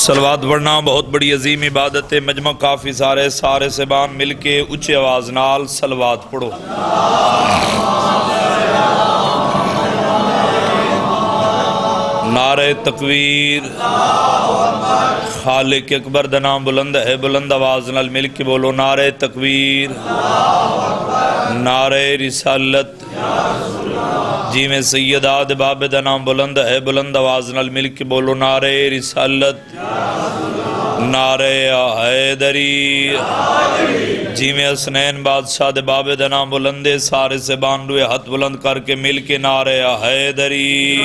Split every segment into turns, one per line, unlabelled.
صلوات پڑھنا بہت بڑی عظیم عبادت ہے۔ مجمع کافی سارے سبان مل کے اچھے آواز نال صلوات پڑھو۔ نعرہ تکبیر، خالق اکبر دا نام بلند ہے، بلند آواز نال مل کے بولو نعرہ تکبیر، نعرہ رسالت، جی میں سیدہ دے باب دا نام بلند ہے، بلند آواز نال مل کے بولو نعرہ رسالت، نعرہ حیدری، جی میں حسنین بادشاہ دے باب دا نام بلند ہے، سارے سے باندوے ہاتھ بلند کر کے مل کے نعرہ حیدری۔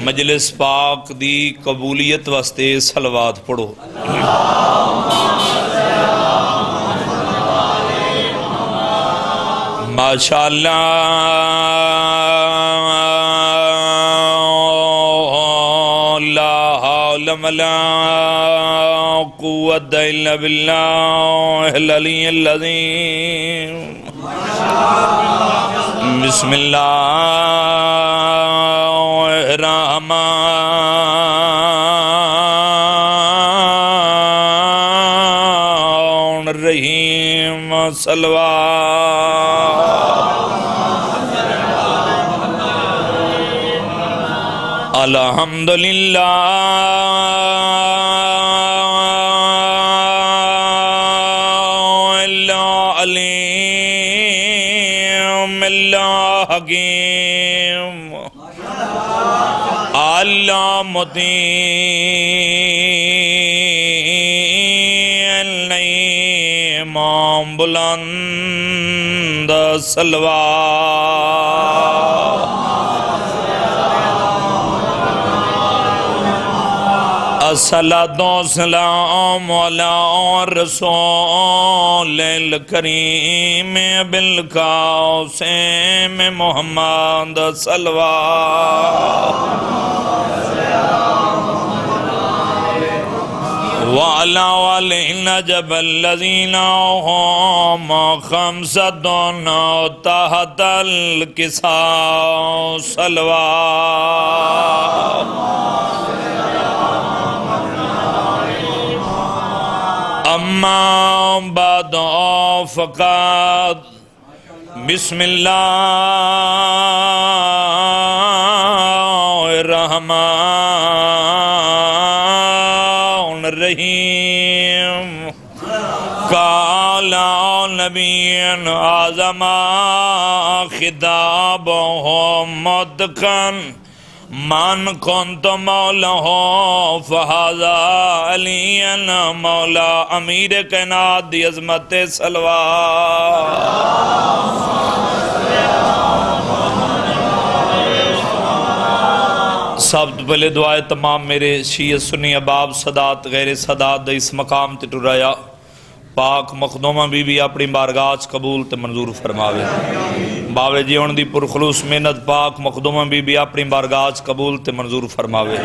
مجلس پاک دی قبولیت واسطے صلوات پڑھو۔ ماشاءاللہ لا حول ولا قوت الا باللہ العلی العظیم۔ بسم اللہ الرحمن الرحیم۔ صلوات الحمدللہ اللہ علیم اللہ حکیم اللہ مطیع امام بلند صلوات۔ الصلاۃ والسلام علی رسول الکریم بالقاسم محمد صلوات۔ وعلى آلہ النجب الذین هم خمسۃ تحت الکساء صلوات۔ اما بعد فقط بسم اللہ الرحمن الرحیم۔ قال نبی اعظم خطابهم مدقا من کنت مولا فہذا علی مولا امیر کائنات دی عظمت صلوات۔ سب تو پہلے دعائے تمام میرے شیعہ سنی احباب صدات غیر صدات دا اس مقام تے ٹرایا پاک مخدومہ بی بی اپنی بارگاہ قبول تے منظور فرماوے۔ باوے جیون دی پرخلوص محنت پاک مخدومہ بی بی اپنی بارگاہ قبول تے منظور فرماوے۔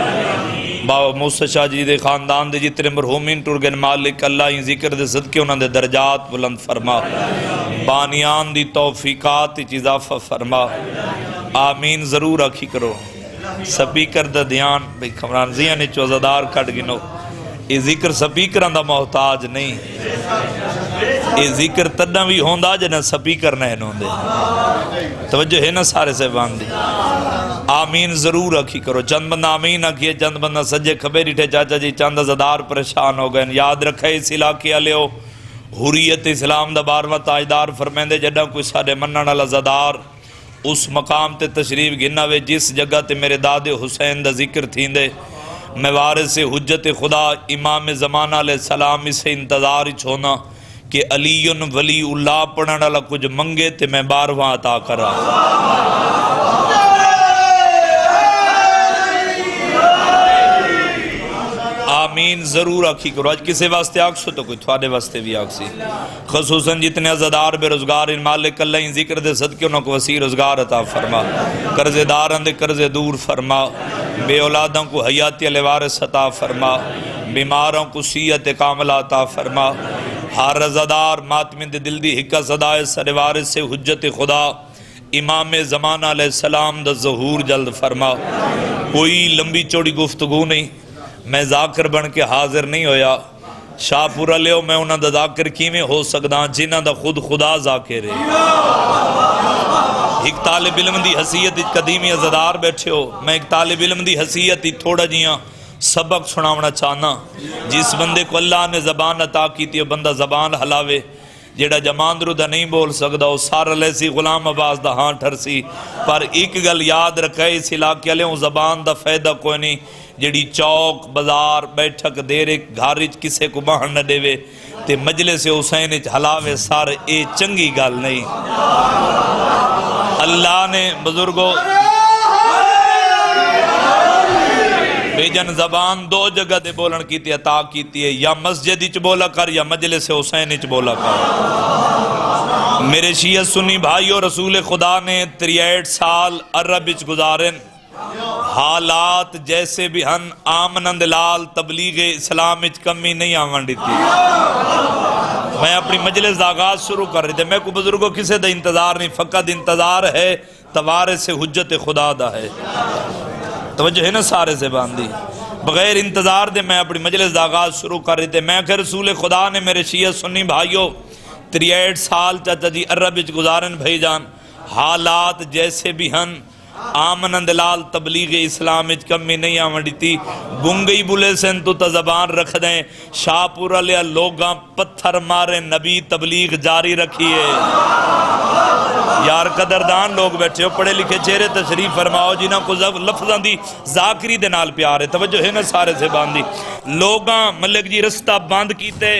باوے موسیٰ شاہ جی دے خاندان دے جتنے مرحومین ٹرگن مالک اللہ ہی ذکر دے صدقے انہاں دے درجات بلند فرما، بانیان دی توفیقات اضافہ فرما، آمین ضرور آکھی کرو۔ سپیکر دا دھیان بھئی کمران زیاں نے چوزدار کٹ گنو، یہ ذکر سپیکران دا محتاج نہیں، یہ ذکر تدہ بھی ہوندہ جنہ سپیکر نہیں ہوندے۔ توجہ ہے نا سارے سے باندھی، آمین ضرور رکھی کرو۔ چند بندہ آمین آکھئے، چند بندہ سجے کھبے ریٹھے چاچا جی چند زدار پریشان ہو گئے۔ یاد رکھے اس علاقے آلے ہو حریت اسلام دا بارواں تاجدار فرمیندے جڈا کوئی سارے منن والا زدار اس مقام تے تشریف گھنا وے جس جگہ تے میرے داد حسین دا ذکر تھیندے، میں وارث حجت خدا امام زمانہ علیہ السلام اسے انتظار چھونا کہ علی ولی اللہ پڑھنا والا کچھ منگے تے میں بارواں عطا کرا۔ آمین ضرور آکھی کرو۔ آج کسے واسطے آکسو تو کوئی تھوڑے واسطے بھی آکسی، خصوصاً جتنے عزدار بے روزگار ان مالک اللہ ان ذکر دے صدقے انہوں کو وسیع روزگار عطا فرما، قرض داران دے قرض دور فرما، بے اولادوں کو حیاتی وارث عطا فرما، بیماروں کو صحت کاملہ عطا فرما، ہر رضادار ماتمین دے دل دی حکا صدائے سر وارث سے حجت خدا امام زمانہ علیہ السلام دا ظہور جلد فرما. کوئی لمبی چوڑی گفتگو نہیں, میں ذاکر بن کے حاضر نہیں ہویا. شاہ پورا لیو میں انہاں دا ذاکر کیویں ہو سکدا جنہاں دا خود خدا ذاکر ہے. ایک طالب علم دی حیثیت قدیمی عزادار بیٹھے ہو, میں ایک طالب علم دی حیثیت تھوڑا جیاں سبق سناونا چاہنا. جس بندے کو اللہ نے زبان عطا کی تھی وہ بندہ زبان ہلاوے. جیڑا جماندرو دا نہیں بول سکدا وہ سارا لے سی غلام عباس دا ہاں ٹھر سی. پر ایک گل یاد رکھے اس علاقے لے زبان دا فائدہ کوئی نہیں. جیڑی چوک بازار بیٹھک دیرے گھارج کسے کو باہن نہ دے وے تے مجلس حسین ہلاوے سارے اے چنگی گل نہیں. اللہ نے بزرگوں بیجن زبان دو جگہ دے بولن کی تی عطا کی تی ہے, یا مسجد اچ بولا کر یا مجلس حسین اچ بولا کر. میرے شیعہ سنی بھائیو, رسول خدا نے 63 سال عرب اچ گزارن. حالات جیسے بھی ہن آمنند لال تبلیغ اسلام اچ کمی نہیں آمن دیتی. میں اپنی مجلس دا آغاز شروع کر رہی تھے. میں کو بزرگوں کسے دا انتظار نہیں, فقط انتظار ہے توارث حجت خدا دا ہے. توجہ ہے نا سارے سے باندھی. بغیر انتظار دے میں اپنی مجلس دا آغاز شروع کر رہی تھے. میں کہ رسول خدا نے میرے شیعہ سنی بھائیو 63 سال چاچا جی عرب اچ گزارن بھائی جان. حالات جیسے بھی ہن آمنند لال تبلیغ اسلام اچ کمی نہیں آمن دیتی. گنگئی بولے سن تو تا زبان رکھ دیں. شاہ پورا لیا لوگاں پتھر مارے نبی تبلیغ جاری رکھیے. یار قدردان لوگ بیٹھے ہو, پڑھے لکھے چہرے تشریف فرماؤ جنہاں کو لفظاں دی ذاکری دے نال پیار ہے. توجہ ہے نا سارے سے باندھی. لوگاں ملک جی رستہ بند کیتے,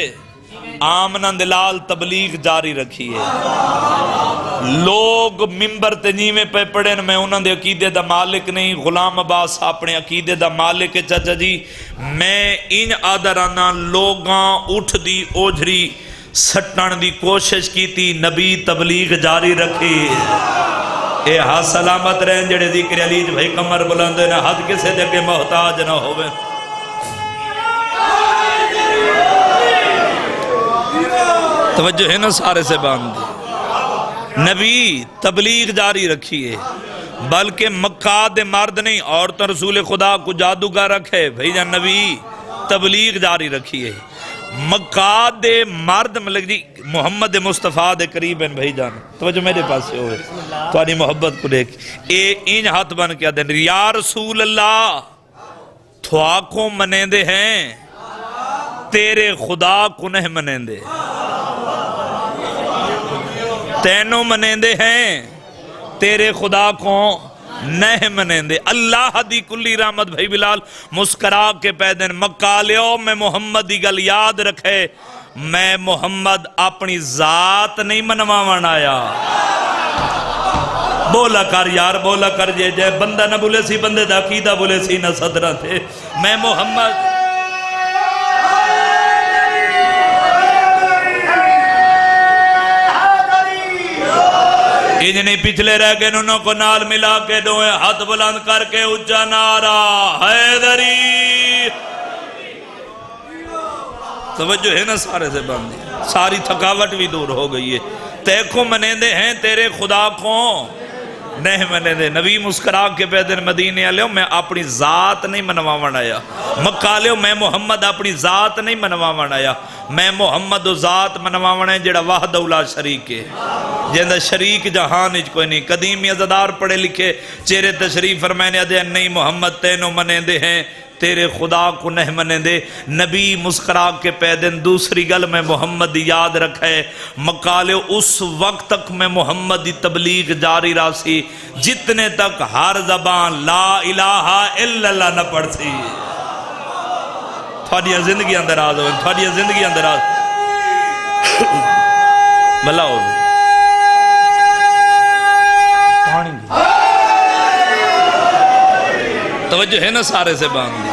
آمنند لال تبلیغ جاری رکھیے. لوگ ممبر تے نیویں پہ پڑھن, میں انہاں دے عقیدے دا مالک نہیں, غلام عباس اپنے عقیدے دا مالک ہے. چاچا جی میں ان آدرانا لوگاں اٹھ دی اوجھری سٹن دی کوشش کی تھی, نبی تبلیغ جاری رکھی. اے ہاتھ سلامت رہیں جڑے ذکر علیج بھائی کمر بلند ہے, نہ حد کسے دے کے محتاج نہ ہوئے. توجہ ہے نا سارے سے باندھ. نبی تبلیغ جاری رکھیے, بلکہ مکہ دے مرد نہیں عورتوں رسول خدا کو جادوگر رکھے بھائی جان. نبی تبلیغ جاری رکھیے. مکہ دے مرد ملک جی محمد مصطفیٰ دے قریب ہیں بھائی جان. توجہ میرے پاس سے ہوئے توانی محبت کو دیکھ. اے ان ہاتھ بن کیا دیں, یا رسول اللہ تھواکوں منیندے ہیں تیرے خدا کو نہیں منیندے. تینوں منیندے ہیں تیرے خدا کو نہیں منیندے. اللہ دی کلی رحمت بھائی بلال مسکرا کے پیدن. مکہ لیو میں محمد دی گل یاد رکھے, میں محمد اپنی ذات نہیں منواون آیا. بولا کر یار بولا کر, جے جے بندہ نہ بولے سی بندے دا عقیدہ بولے سی نہ صدرہ تھے. میں محمد انہیں پچھلے رہ گئے انہوں کو نال ملا کے دوئے ہاتھ بلند کر کے اچھا نعرہ حیدری. توجہ ہے نا سارے سے باندھی. ساری تھکاوٹ بھی دور ہو گئی ہے. تیکھوں منیندے ہیں تیرے خدا کو نہیں منیندے. نبی مسکرا کے پیدن مدینے آلیوں میں اپنی ذات نہیں منواون آیا. مکہ لیوں میں محمد اپنی ذات نہیں منواون آیا. میں محمد و ذات منواون ہے جڑا وحدہ لا شریک ہے, جیندہ شریک جہان اچ کوئی نہیں. قدیمی عزادار پڑھے لکھے چہرے تشریف فرمائنے دے نہیں محمد تینوں منیندے ہیں تیرے خدا کو نہیں منیندے. نبی مسکرا کے پیدن دوسری گل میں محمد یاد رکھے. مکہ لے اس وقت تک میں محمد دی تبلیغ جاری راسی جتنے تک ہر زبان لا الہ الا اللہ نہ پڑھ سی. تھوڑی زندگی اندر آز ہوئے, تھوڑی زندگی اندر آز بھلا ہو گئی. توجہ ہے نا سارے سے باندھ دی.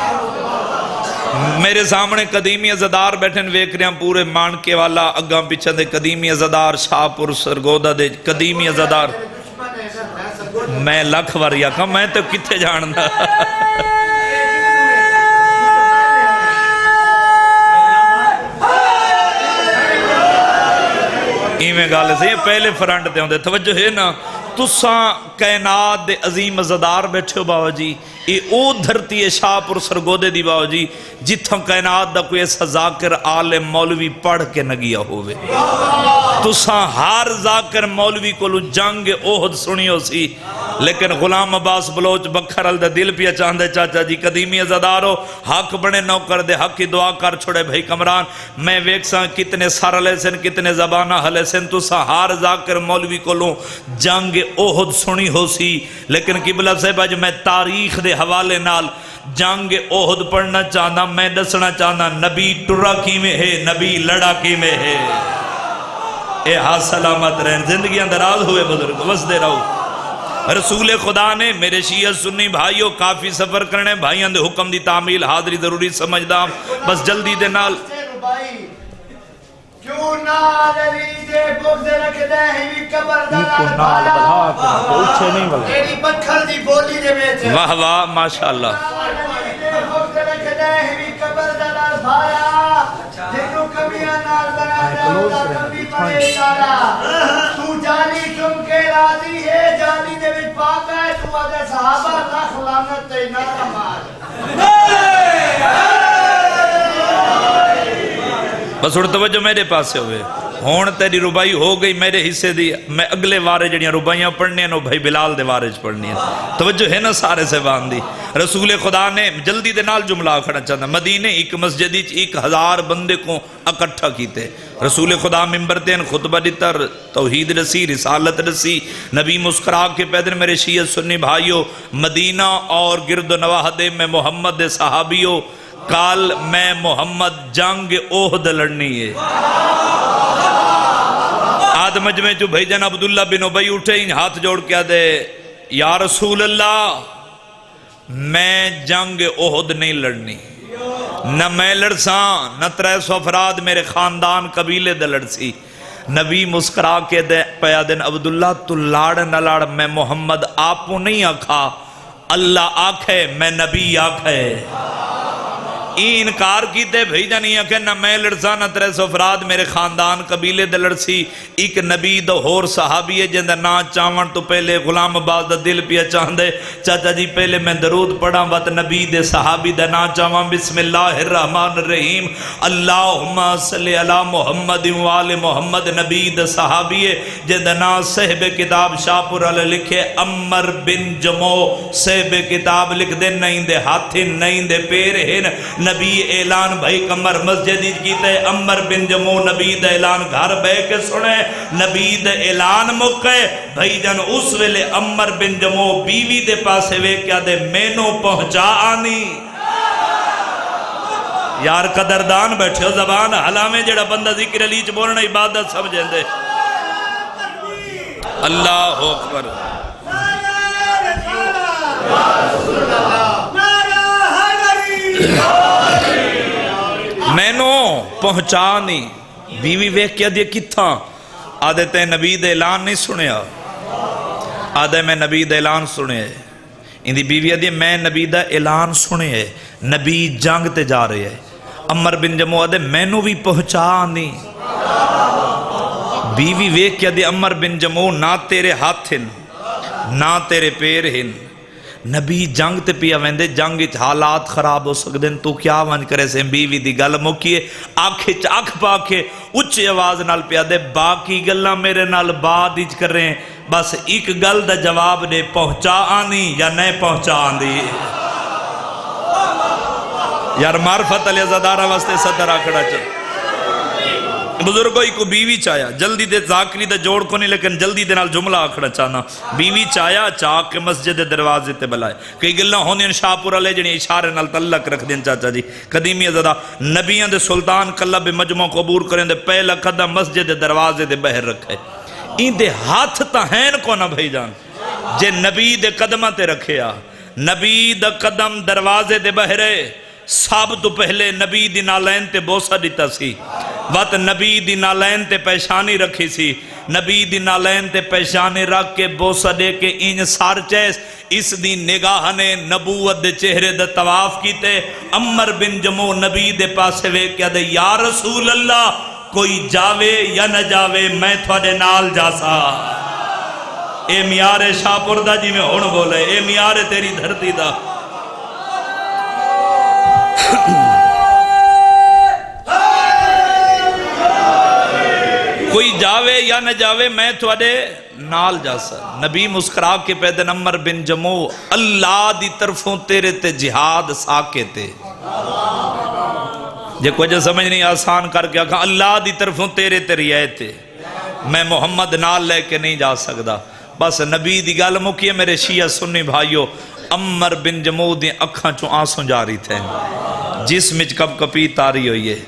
میرے سامنے قدیمی عزادار بیٹھن ویک رہے ہیں پورے مانکے والا اگاں پیچھے دے قدیمی عزادار شاہپور سرگودہ دے قدیمی عزادار. میں لکھ وریا کہا میں تو کتے جاننا. ایمیں گالے سے یہ پہلے فرانٹ دے ہوں دے. توجہ ہے نا تساں کائنات دے عظیم عزادار بیٹھے ہو بابا جی، یہ او دھرتی ہے شاہپور سرگودے دی بابا جی جتھاں کائنات دا کوئی ایسا ذاکر عالم مولوی پڑھ کے نہ گیا ہوئے۔ تساں ہر ذاکر مولوی کو جنگ احد سنی ہو سی، لیکن غلام عباس بلوچ بکھرل دا دل پیا چاندے چاچا جی قدیمی عزادارو حق بنے نو کر دے، حق کی دعا کر چھوڑے بھائی کمران۔ میں ویکساں کتنے سر ہلے سن، کتنے زبانہ ہلے سن، تساں ہر ذاکر مولوی کو جنگ احد سنی ہو سی، لیکن قبلہ صاحب اج میں تاریخ دے حوالے نال جنگ احد پڑھنا چاہنا، میں دسنا چاہنا نبی ٹرا کی میں ہے، نبی لڑا کی میں ہے۔ اے ہاتھ سلامت رہن، زندگی اندراز ہوئے بزرگ وسدے رہو۔ رسول خدا نے میرے شیعہ سنی بھائیوں کافی سفر کرنے، بھائیاں دے حکم دی تعمیل حاضری ضروری سمجھدا، بس جلدی دے نال
کیوں نال علی دے بغض رکھ دے ہی قبر دا بھالا تیری بکھر دی بولی دے وچ
واہ واہ ماشاءاللہ
علی دے بغض رکھ دے ہی قبر دا بھالا جنوں کمیاں نال بنا دے او کبھی پڑے سارا تو جانی چم کے راضی ہے، جانی دے وچ پاک ہے تو اودے صحابہ لاکھ لعنت تے نعرہ مار۔
بس اڑ توجہ میرے پاس سے ہوئے ہون تیری ربائی ہو گئی میرے حصے دی، میں اگلے وارے جڑیاں ربائیاں پڑھنی ہیں نو بھائی بلال دے وارے پڑھنی ہیں، توجہ ہے نا سارے سے باندھی۔ رسول خدا نے جلدی دے نال جملہ کھڑا چاہتا، مدینے ایک مسجدی 1000 بندے کو اکٹھا کیتے، رسول خدا ممبر دین خطبہ دیتا، توحید رسی رسالت رسی، نبی مسکرا کے پیدر میرے شیعہ سنی بھائیوں مدینہ اور گرد و نواحدے میں محمد دے صحابیوں کال میں محمد جنگ احد لڑنی ہے۔ آد مجمع جو بھائی جان عبداللہ بن ابی اٹھے ان ہاتھ جوڑ کیا دے، یا رسول اللہ میں جنگ احد نہیں لڑنی، نہ میں لڑساں نہ 300 افراد میرے خاندان قبیلے دے لڑسی۔ نبی مسکرا کے دے پیا دن عبداللہ تو لاڑ نہ لاڑ، میں محمد آپو نہیں آکھا، اللہ آکھے میں نبی آکھے۔ انکار کیتے بھئی جانی ہے کہ نہ میں لڑسا نہ 300 افراد میرے خاندان قبیلے دے لڑسی۔ ایک نبی دو ہور صحابی ہے جندہ نا چاون تو پہلے غلام عباس دا دل پیا چاہندے چاچا جی پہلے میں درود پڑھا وقت نبی دے صحابی دا نا چاون بسم اللہ الرحمن الرحیم اللہم صلی علی محمد وآل محمد۔ نبی دے صحابی ہے جندہ نا صحب کتاب شاپور علی لکھے عمر بن جمو صحب کتاب لکھ دے نہیں دے ہاتھن نہیں دے پیر ہن۔ نبی اعلان بھائی کمر مسجدی کیتے عمر بن جمو نبی دا اعلان گھر بے کے سنے، نبی دا اعلان موقع بھائی جن اس ویلے عمر بن جمو بیوی دے پاسے وے کیا دے مینوں پہنچا آنی۔ یار قدردان بیٹھے ہو زبان حلامیں جڑا بندہ ذکر علیچ بولنا عبادت سمجھیں دے۔ اللہ اکبر مینوں پہنچانی بیوی ویک کیا دیا کتھاں آدھے تے نبی دے اعلان نہیں سنیا، آدھے میں نبی دے اعلان سنے، اندھی بیوی آدھے میں نبی دے اعلان سنے، نبی جنگ تے جا رہے ہیں۔ عمر بن جمو آدھے مینوں بھی پہنچانی، بیوی ویک کیا دیا عمر بن جمو نہ تیرے ہاتھ ہن نہ تیرے پیر ہن، نبی جنگ تے پیا ویندے جنگ اچ حالات خراب ہو سکدن تو کیا ون کرے سے بیوی دی گل مکیے آنکھ چاک پا کے اچھی آواز نال پیا دے باقی گلاں میرے نال بعد اچ کر رہے ہیں، بس ایک گل دا جواب دے پہنچا آنی یا نہیں پہنچا آندی۔ یار معرفت علی زدارہ واسطے صدر آکڑا چل بزرگوئی کو بیوی چاہیا جلدی دے ذاکری دے جوڑ کو نہیں لیکن جلدی دے نال جملہ آکھڑا چاہنا بیوی چاہیا چاہ کے مسجد دروازے تے بلائے کئی گلہ ہونے ان شاپور علیہ جنہی اشارے نال تلق رکھ دیں چاچا جی قدیمی ازدہ نبیان دے سلطان قلب مجمع کو عبور کریں دے پہلا قدم مسجد دروازے دے بہر رکھے این دے ہاتھ تہین کو نہ بھائی جان جے نبی دے قدمہ تے رکھیا نبی دے قدم دروازے دے بہرے سب تو پہلے نبی دی نالین تے بوسہ دیتا سی وقت نبی دی نالین تے پیشانی رکھی سی نبی دی نالین تے پیشانی رکھ کے بوسہ دے کے ان سار چیس اس دی نگاہ نے نبوت دے چہرے دے طواف کیتے عمر بن جمو نبی دے پاسے وے کیا دے یا رسول اللہ کوئی جاوے یا نہ جاوے میں تھوڑے نال جاسا اے میار شاہپور دا جی میں ہون بولے اے میار تیری دھرتی دا کوئی جاوے یا نہ جاوے میں تھوڑے نال جاسا نبی مسکرا کے پیدن عمر بن جمو اللہ دی طرفوں تیرے تے جہاد ساکے تے جے کوئی جو سمجھ نہیں آسان کر کے کہا اللہ دی طرفوں تیرے تے رہے تے میں محمد نال لے کے نہیں جا سکتا بس نبی دی گل مکی میرے شیعہ سنی بھائیو عمر بن جمو دی اکھاں چوں آنسوں جاری تھے جسم وچ کپ کپی تاری ہوئی ہے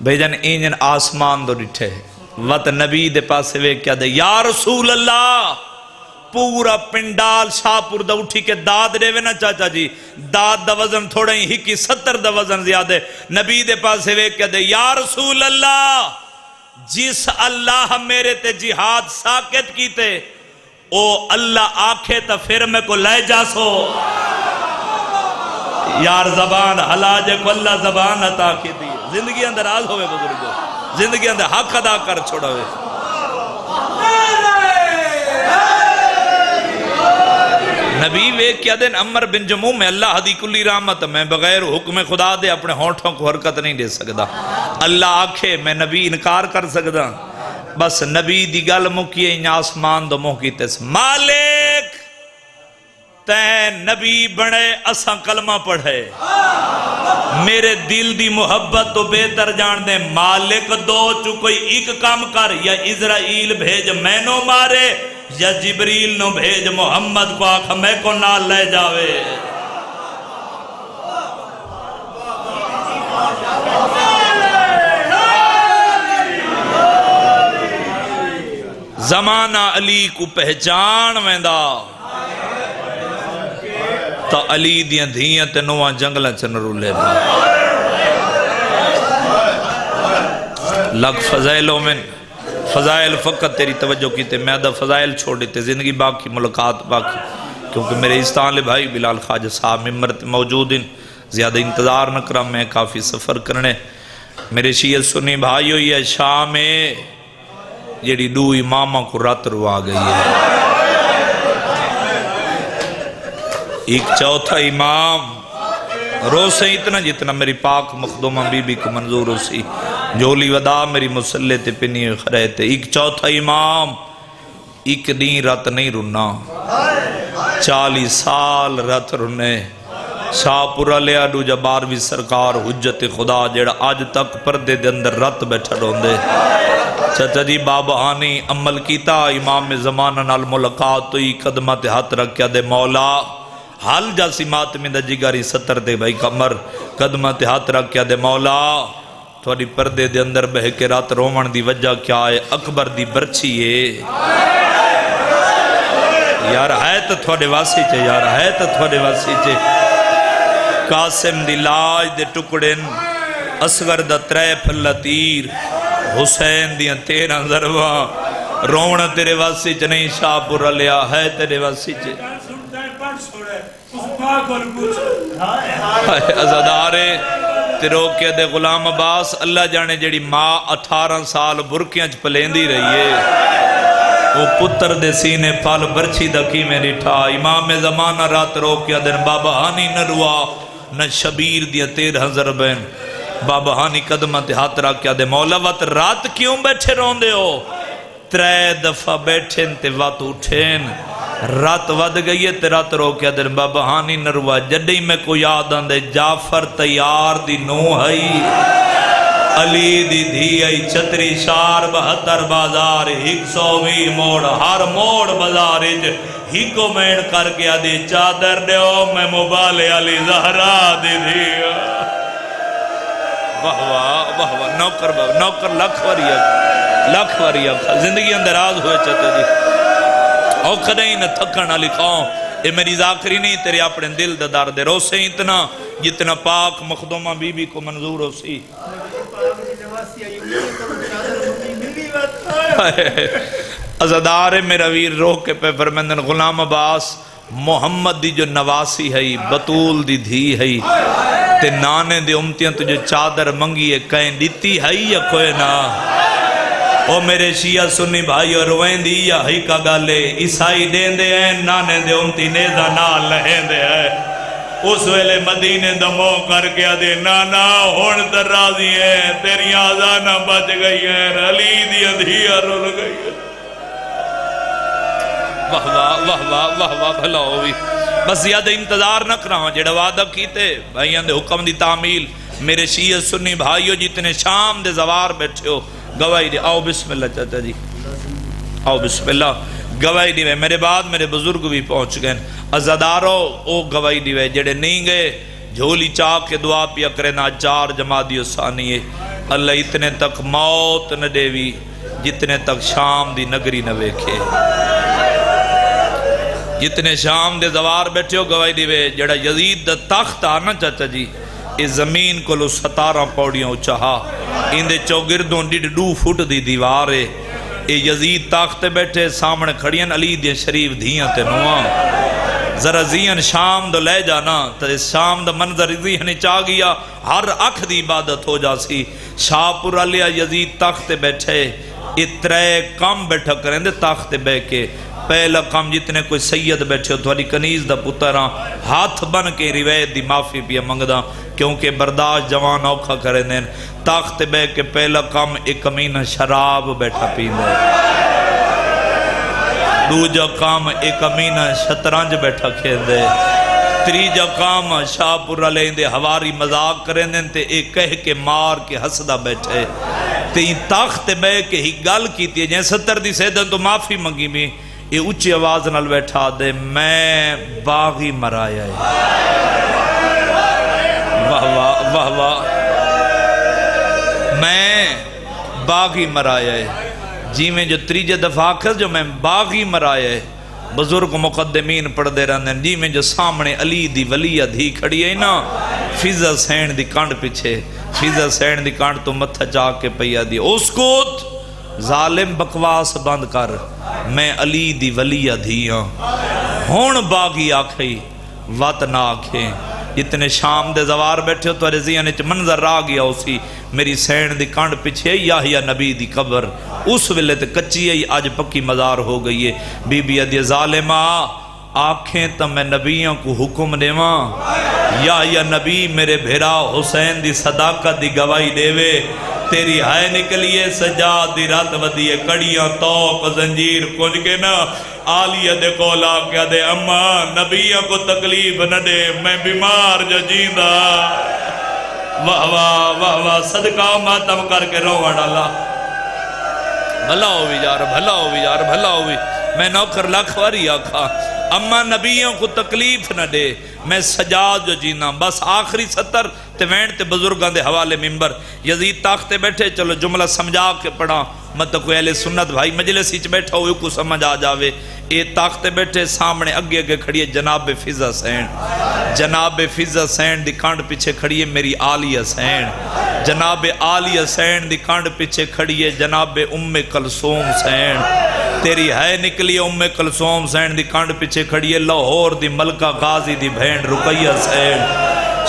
بھیجن اینجن آسمان دو ڈٹھے وقت نبی دے پاسے وے کیا دے یا رسول اللہ پورا پنڈال شاہپور دا اٹھی کے داد دے وے نا چاچا جی داد دا وزن تھوڑا ہی ہکی 70 دا وزن زیادہ نبی دے پاسے وے کیا دے یا رسول اللہ جس اللہ میرے تے جہاد ساکت کیتے او اللہ آکھے تا پھر میں کو لے جا سو یار زبان حلاجے کو اللہ زبان عطا کی دی زندگی اندر آز ہوئے بزرگو زندگی اندر حق ادا کر چھوڑا ہوئے نبی وے کیا دن عمر بن جمو میں اللہ حدی کلی رحمت میں بغیر حکم خدا دے اپنے ہونٹوں کو حرکت نہیں دے سکتا اللہ آکھے میں نبی انکار کر سکتا بس نبی دی گل مکیے ان آسمان دو موہ کیتے سے مالک تے نبی بڑے اساں کلمہ پڑھے میرے دل دی محبت تو بہتر جان دے مالک دو چو کوئی ایک کام کر یا اسرائیل بھیج میں نو مارے یا جبریل نو بھیج محمد کو آکھا میں کو نال لے جاوے زمانہ علی کو پہچان ویندا تا علی دیاں دھیاں تے نواں جنگلہ چنرو لے با لگ فضائلوں میں فضائل فقط تیری توجہ کی تے میں دا فضائل چھوڑی تے زندگی باقی ملاقات باقی کیونکہ میرے استعان لے بھائی بلال خواجہ صاحب ممبرت موجود ہیں زیادہ انتظار نہ کرا میں کافی سفر کرنے میرے شیعہ سنی بھائیو یہ شام جیڑی دو امامہ کو رات روا گئی ہے ایک چوتھا امام روز سے اتنا جتنا میری پاک مخدومہ بی بی کو منظور ہو سی جولی ودا میری مسلح تے پنی خرے تے ایک چوتھا امام ایک دین رات نہیں رنا 40 سال رات رنے شاہپورہ لیا دو جباروی سرکار حجت خدا جیڑا آج تک پردے دے اندر رات بیٹھا روندے چچا جی بابا آنی عمل کیتا امام زمانہ نال ملاقات تو ہی قدمت ہاتھ رکھیا دے مولا حال جاسی ماتمی دا جگاری 70 دے بھائی کمر قدمت ہاتھ رکھیا دے مولا تھوڑی پردے دے اندر بہ کے رات رومن دی وجہ کیا ہے اکبر دی برچی ہے یار ہے تو تھوڑے واسی چے یار ہے تو تھوڑے واسی چے قاسم دی لاج دے ٹکڑن اصغر دا 3 پھلا تیر حسین دیاں 13 ضرباں رونا تیرے واسی چے نہیں شاہپورہ لیا ہے تیرے واسی چے ازادارے تیرو کے دے غلام عباس اللہ جانے جڑی ماں 18 سال برکیاں چ پلیندی رہی ہے وہ پتر دے سینے پھال برچی دکی میں رٹھا امام زمانہ رات رو کیا دن بابا ہانی نہ روا نہ شبیر دیا 13 ضربین بابا ہانی قدمت ہاتھ رکھ کیا دے مولا وقت رات کیوں بیٹھے رون دے ہو 3 دفعہ بیٹھیں تے وقت اٹھیں رات ود گئی ہے تے رات رو کیا دے بابا ہانی نروا جڈی میں کو یاد آندے جعفر تیار دی نو ہئی علی دی دھی ہئی چھتری شار 72 بازار 120 موڑ ہر موڑ بازار ہی کو مین کر کے آدھی چادر دے او میں مبالے علی زہرا دی دھی واہ نوکر لکھ واری زندگی اندر آز ہوئے چاہتے جی او کدیں نہ تھکنا لکھاؤں اے میری ذاکری نہیں تیرے اپنے دل دار دے رو سے اتنا جتنا پاک مخدومہ بی بی کو منظور ہو سی ازادار میرا ویر روح کے پہ فرمندن غلام عباس محمد دی جو نواسی ہے بطول دی دھی ہے تے نانے دے امتیاں تجھے چادر منگی ہے کہیں دیتی ہے یا کوئی نہ او میرے شیعہ سنی بھائی اور رویندی یا ہی کا گالے عیسائی دین دے ہیں نانے دے امتی نیزہ نال لہیں دے ہیں اس ویلے مدینے دمو کر کے آدھے نانا ہون تر راضی ہیں تیری آزانہ بچ گئی ہیں علی دی اندھیا رول گئی ہیں واہ واہ واہ واہ واہ واہ بھلا ہوئی بس زیادہ انتظار نہ کراں جڑا وعدہ کیتے بھائیاں دے حکم دی تعمیل میرے شیعہ سنی بھائیو جتنے شام دے زوار بیٹھے ہو گواہی دے آؤ بسم اللہ چاچا جی آؤ بسم اللہ گواہی دیوے میرے بعد میرے بزرگ بھی پہنچ گئے عزادارو او گواہی دیوے جڑے نہیں گئے جھولی چاک کے دعا پیا کرے نا 4 جمادی ثانیے اللہ اتنے تک موت نہ دیوی جتنے تک شام دی نگری نہ ویکھے جتنے شام دے زوار بیٹھے ہو گواہی دیوے جڑا یزید دا تخت آنا چاچا جی اس زمین کو لو 17 پوڑیاں اچھا ان دے چوگردوں 2 فٹ دی دیوارے اے یزید تاختے بیٹھے سامنے کھڑیاں علی دی شریف دھیاں تے نواں ذرا ذہن شام دو لے جانا تو اس شام دا منظر ذہن چاہ گیا ہر اکھ دی عبادت ہو جاسی شاہپور علیہ یزید تاختے بیٹھے اترے کم بیٹھا کریں دے تاختے بے کے پہلا کام جتنے کوئی سید بیٹھے ہو تھوڑی کنیز دا پتران ہاتھ بن کے روایت دی معافی پیا منگدا کیونکہ برداشت جوان اوکھا کریں دیں تاخت بے کے پہلا کام ایک امینہ شراب بیٹھا پین دے دوجا کام ایک امینہ شطرنج بیٹھا کھین دے تریجا کام شاہپور علیہ دے ہواری مذاق کریں دیں تے ایک کہہ کے مار کے حسدہ بیٹھے تین تاخت بے کے ہی گل کی تھی جن 70 دی سیدن تو معافی منگی میں یہ اچھی آواز نال بیٹھا دے میں باغی مرایا ہے واہ واہ واہ واہ میں باغی مرایا ہے جی میں جو 3 دفعہ آخر جو میں باغی مرایا ہے بزرگ مقدمین پڑھ دے رہنے ہیں جی میں جو سامنے علی دی ولیہ دھی کھڑی ہے نا فضا سین دی کانڈ پیچھے فضا سین دی کانڈ تو متھا چاہ کے پیا دی اس کوت ظالم بکواس بند کر میں علی دی ولیہ دھیاں ہون باغی آکھئی وات نہ آکھیں جتنے شام دے زوار بیٹھے ہو تو رضیان اچھ منظر آ گیا اسی میری سین دی کانڈ پچھے یاہیا نبی دی قبر اس ویلے تے کچی ہے آج پکی مزار ہو گئی ہے بی بی ادی ظالمہ آنکھیں تو میں نبیوں کو حکم دیواں یا نبی میرے بھیرا حسین دی صداقت دی گواہی دے وے تیری ہائے نکلیے سجاد دی رات ودیے کڑیاں توق زنجیر کنج کے نا آلیہ دے کولا کیا دے اماں نبیوں کو تکلیف نہ دے میں بیمار جو جیندہ واہ واہ واہ واہ صدقہ ماتم کر کے روہ ڈالا بھلا ہوئی یار بھلا ہوئی یار بھلا ہوئی میں نوکر لکھواری آکھا اما نبیوں کو تکلیف نہ دے میں سجاد جو جینا بس آخری 70 تے وینٹ تے بزرگاں دے حوالے ممبر یزید تاختے بیٹھے چلو جملہ سمجھا کے پڑھا مطلب کوئی اہل سنت بھائی مجلس ہی بیٹھا ہوئے کو سمجھ آ جاوے اے تاختے بیٹھے سامنے اگے اگے کھڑی ہے جناب فضا سین جناب فضا سین دی کانڈ پیچھے کھڑی ہے میری آلیہ سین جناب آلیہ سین دی کانڈ پیچھے کھڑی ہے جناب ام کلثوم سین تیری ہے نکلی ام کلثوم سین دی کانڈ پیچھے کھڑی ہے لاہور دی ملکہ غازی دی بہن رقیہ سین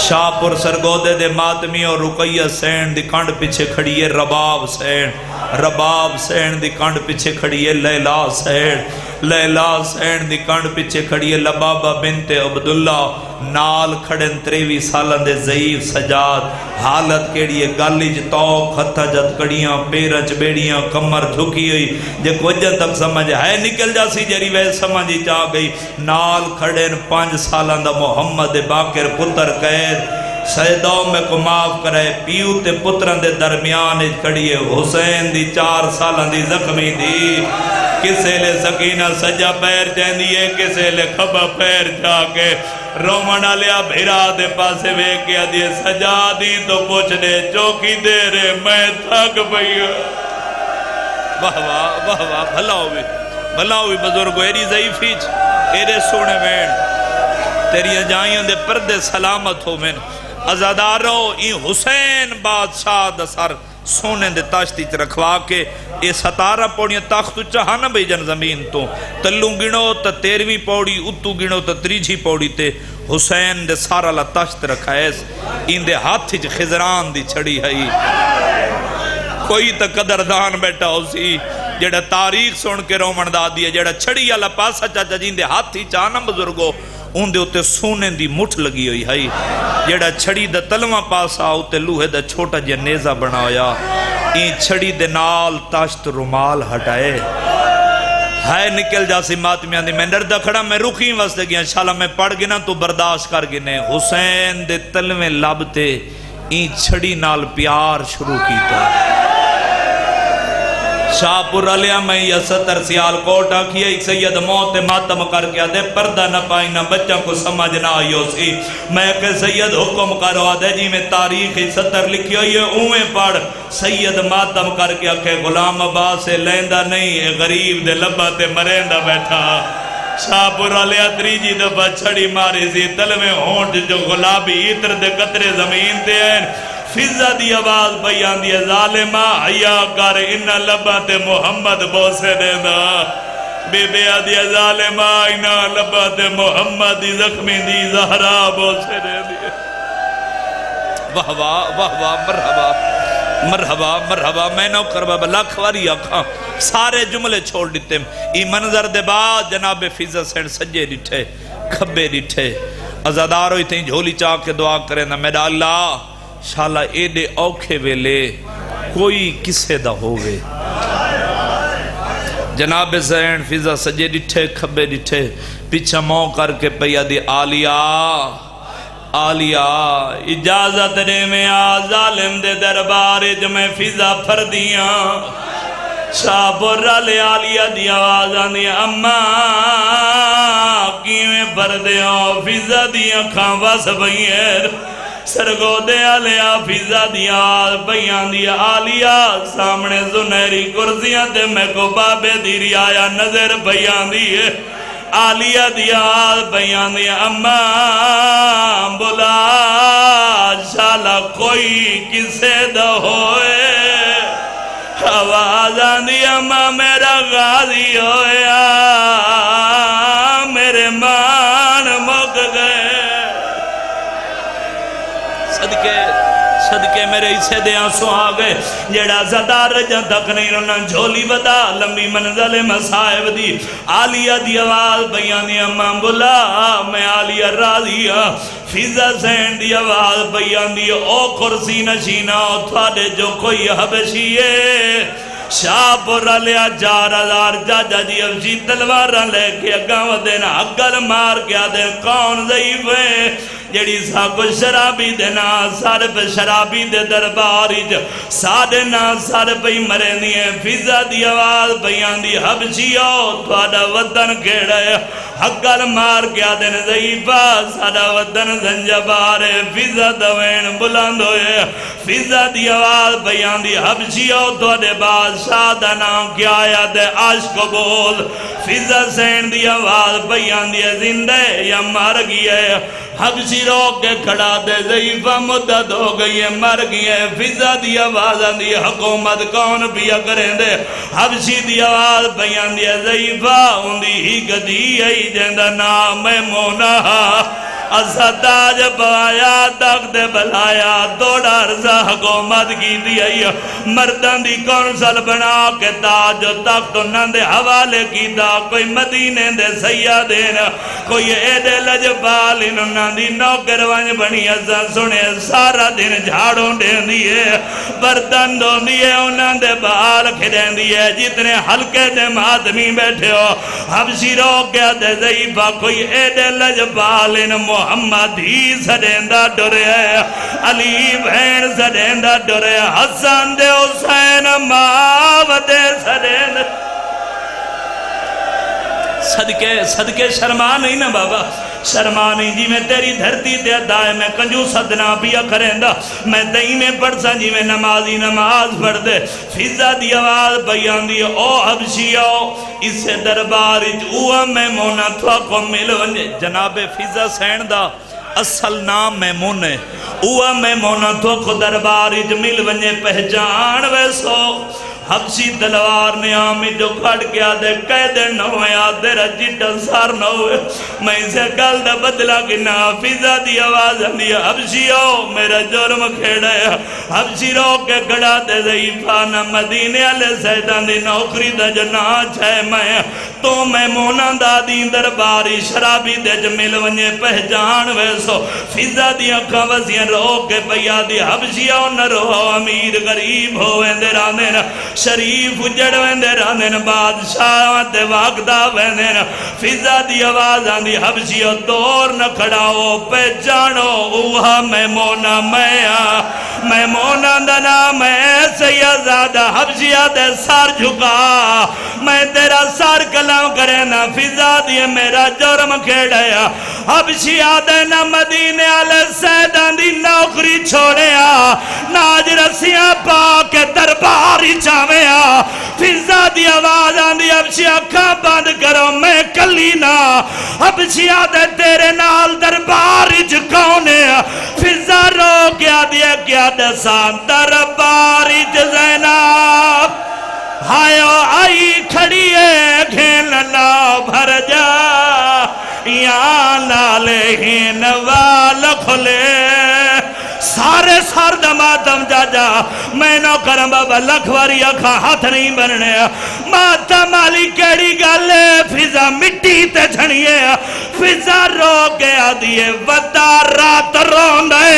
شاہپور سرگودے دے ماتمی اور رقیہ سین دی کانڈ پیچھے کھڑی ہے رباب سین دی کانڈ پیچھے کھڑی ہے لیلا سین دی کانڈ پیچھے کھڑی ہے لبابہ بنت عبداللہ نال کھڑن 23 سالن دے ضعیف سجاد حالت کیڑی ہے گالی جو توق ہتھا جت کڑیاں پیرچ بیڑیاں کمر جھکی ہوئی جے کوجہ تک سمجھ ہے نکل جاسی جری وے سمجھی چاہ گئی نال کھڑن 5 سالن دا محمد باقر پتر قید سیدوں میں کو معاف کرے پیو تے پتران دے درمیان کھڑی ہے حسین دی 4 سالن دی زخمی دی کسے لے سکینہ سجا پیر جائیں دیئے کسے لے کھبا پیر جا کے رومنہ لیا بھیرا دے پاسے وے کیا دیئے سجا دی تو پوچھ دے چوکی دے رے میں تھک بھئیو واہ واہ واہ واہ بھلا ہوئی بزرگو ایری ضعیفیچ ایرے سونے وین تیری اجائیوں دے پردے سلامت ہو من ازادارو ای حسین بادشاہ دا سر سونے دے تاشتی رکھوا کے اے 17 پوڑیاں تاختو چاہا نہ بھیجن زمین تو تلوں گنو تا 13ویں پوڑی اتو گنو تا 3 پوڑی تے حسین دے سارا لتاشت رکھا ہے ان دے ہاتھ خزران دی چھڑی ہے کوئی تا قدردان بیٹھا ہو سی جیڑا تاریخ سن کے رومن دا دیا جیڑا چھڑی والا پاسا چاچا جیندے ہاتھ ہی چانا بزرگو ان دے اتے سونے دی مٹھ لگی ہوئی ہے جیڑا چھڑی دا تلوہ پاسا اتے لوہے دا چھوٹا جی نیزہ بنا ہویا این چھڑی دے نال تاشت رومال ہٹائے ہے نکل جاسی ماتمیاں دی میں نردہ کھڑا میں رکھی واسطے گیا انشاءاللہ میں پڑھ گنا تو برداشت کر گنے حسین دے تلوے لابتے این چھڑی نال پیار شروع کیتا شاہ پور علیہ میں یہ 70 سیال کوٹا کیا ایک سید موت ماتم کر کے آدھے پردہ نہ پائی نہ بچہ کو سمجھ نہ آئیو سی میں کہ سید حکم کرو آدھے جی میں تاریخ 70 لکھی ہوئی ہے اوہیں پڑھ سید ماتم کر کے آکھے غلام عباس سے لیندہ نہیں غریب دے لبا تے مریندہ بیٹھا شاہ پور علیہ تریجی دفعہ چھڑی ماری سی تلویں ہونٹ جو غلابی عطر دے قطرے زمین تے ہیں فضا دی آواز بیان دی ظالمہ حیا کر انہ لبا تے محمد بوسے دے دا بے بے دی ظالمہ انہ لبا تے محمد دی زخمی دی زہرا بوسے دے دی واہ واہ واہ واہ مرحبا مرحبا مرحبا میں نو کربا لاکھ واری آکھاں سارے جملے چھوڑ دیتے ای منظر دے بعد جناب فضا سین سجے ڈٹھے کھبے ڈٹھے ازادارو اتنی جھولی چاہ کے دعا کریں نا میرا اللہ شالا ایڈے اوکھے ویلے کوئی کسے دا ہوئے جناب زین فضا سجے ڈٹھے کھبے ڈٹھے پیچھا مو کر کے پیا دی آلیا اجازت دے میں ظالم دے دربارے جو میں فضا پھر دیاں شاہ برا لے آلیا دی آواز آنی اممہ کیویں بھر دیاں فضا دیاں کھاں واس بھئیر سرگو دے آلیا فضا دیا بیان دیا آلیا سامنے زنیری کرزیاں دے میں کو بابے دیری آیا نظر بیان دیئے آلیا دیا بیان دیا اممہ بلا شالا کوئی کسے دا ہوئے آواز آندی اممہ میرا غازی ہویا میرے مان مک گئے صدقے میرے اسے دے آنسو آگئے جیڑا زدار رجا تک نہیں رہنا جھولی بدا لمبی منزل مسائب دی آلیہ دی آواز بیان دی امام بلا میں آلیہ راضیہ فضا زین دی آواز بیان دی او کرسی نشینہ تھوڑے جو کوئی حبشیے شاہ پورا لیا 4000 جاجا جی افجی تلوارہ لے کے اگاں دینا اگر مار گیا دین کون ضعیف ہے جڑی ساکو شرابی دینا سارے پہ شرابی دے درباری جو سادے نا سارے پہ مرینی ہے فضا دی آواز بیان دی حبشیو تھوڑا ودن کیڑا ہے اگر مار گیا دین ضعیفہ سارا ودن زنجبار ہے فضا دوین بلند ہوئے فضا دی آواز بیان دی حبشیو تھوڑے بادشاہ دا نام کیا آیا دے عشق بول فضا زین دی آواز بیان دی زندہ یا مر گیا ہے حبشی روک کے کھڑا دے ضعیفہ مدد ہو گئی ہے مر گئی ہے فضا دی آواز دی حکومت کون بیا کریں دے حبشی دی آواز بیان دی ضعیفہ ان دی ہی گدی ہے جندہ نام میمونہ ازداج بایا تک دے بلایا دوڑا رضا حکومت کی دی مردان دی کونسل بنا کے تاج تک انہاں دے حوالے کی دا کوئی مدینے دے سیادین کوئی ایڈے لجبال انہاں دی نوکر ونج بنی ازاں سنے سارا دن جھاڑوں دین دیئے بردن دون دیئے انہاں دے بال کھڑین دیئے جتنے حلقے دے مادمی بیٹھے ہو حبشی روک گیا دے ضعیفہ کوئی ایڈے لجبال محمد ہی سڑیندہ ڈرے علی بہن سڑیندہ ڈرے حسن دے حسین ماو دے سڑیندہ صدقے شرما نہیں نا بابا شرما نہیں جی میں تیری دھرتی تے دائے میں کنجو صدنا پیا کریں دا میں دہی میں پڑھ سا جی میں نمازی نماز پڑھ دے فضا دی آواز بیان دی او حبشیو اسے درباری اوہ میمونہ تھوا کو ملو جناب فضا سین دا اصل نام میمون ہے اوہ میمونہ تو کو درباری جمیل ونجے پہچان ویسو حبشی تلوار نے آمی جو کھڑ گیا دے کہہ دے نہ ہوئے آدھے رجیٹا سار نہ ہوئے میں اسے کل دا بدلا کی نافذہ دی آواز اندیا حبشی ہو میرا جرم کھیڑا ہے حبشی رو کے کڑا دے ضعیفانہ مدینے علیہ سیدان دی نوکری دا جناچ ہے میں تو میں مونا دا دین درباری شرابی دے جمیل ونجے پہچان ویسو فضا دی اکھا وزین رو کے پیا دی حبشی ہو نہ رو امیر غریب ہوئے دے راندین شریف اجڑ ویندے راندین بادشاہ تے واقدہ ویندین فضا دی آواز آندی حبشیو دور نہ کھڑاؤ پہچانو اوہا میمونہ میمونہ دنا میں سیدزادہ حبشیہ دے سار جھکا میں تیرا سار کلام کرے نا فضا دی میرا جرم کھیڑیا حبشیہ دے نا مدینے علیہ سیدان دی نوکری چھوڑیا ناج رسیاں پاک درباری چاویا فضا دی آواز آندی حبشیہ اکھاں بند کرو میں کلی نا حبشیہ دے تیرے نال درباری جکونے فضا رو کیا دیا کیا دسان درباری جزیناب ہائیو آئی کھڑی ہے گھین لا بھر جا یا نالے ہین وال کھلے سارے سار دماتم جا جا میں نو کرم بابا لکھواری اکھا ہاتھ نہیں بننے ماتم علی کیڑی گالے فضا مٹی تے جھنیے فضا رو گیا دیئے ودا رات روندے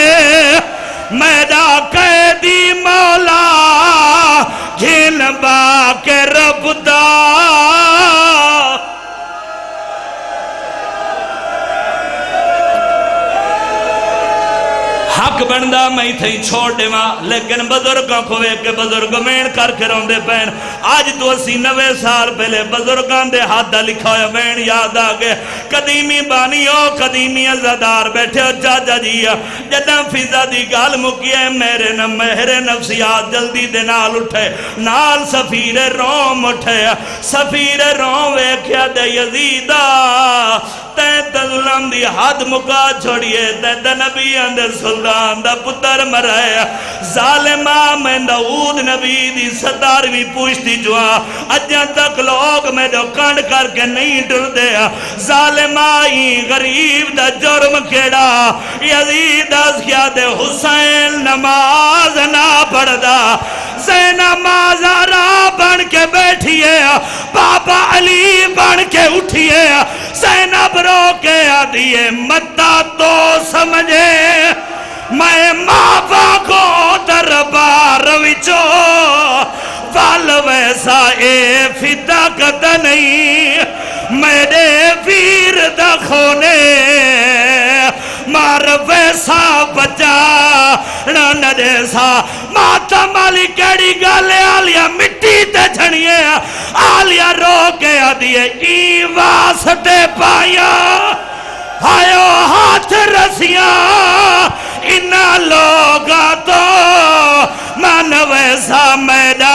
میدہ قیدی مولا گھن با کے رب دا حق بندہ میں تھے چھوڑ دے ماں لیکن بزرگاں کھوے کے بزرگ مین کر کے روندے پین آج تو 89 سال پہلے بزرگان دے ہاتھا لکھا ہویا مین یاد آگے قدیمی بانیو قدیمی عزدار بیٹھے ہو جاجا جیا جدہ فضا دی گال مکیے میرے مہر نفسیات جلدی دے نال اٹھے نال سفیر روم اٹھے سفیر روم ویکھیا دے یزیدہ تین ظلم دی حد مکا چھوڑیے تین نبی اندر سلطان دا پتر مرائے ظالمہ میں داود نبی دی 17ویں پوشتی جوا اجاں تک لوگ میں جو کانڈ کر کے نہیں ڈر دیا ظالمہ ہی غریب دا جرم کھیڑا یزید از کیا دے حسین نماز نہ پڑھ دا نماز آرہ بن کے بیٹھئے بابا علی بن کے اٹھئے زینب رو کے آدھئے مدہ تو سمجھے میں مابا کو دربار وچو وال ویسا اے فداکت نہیں میرے ویر دکھونے مار ویسا بچا نہ جیسا ماتا مالی کیڑی گالے آلیا مٹی تے جھنیے آلیا رو کے آدھیے ای واسطے پایا آئیو ہاتھ رسیاں انہا لوگا تو من ویسا میدہ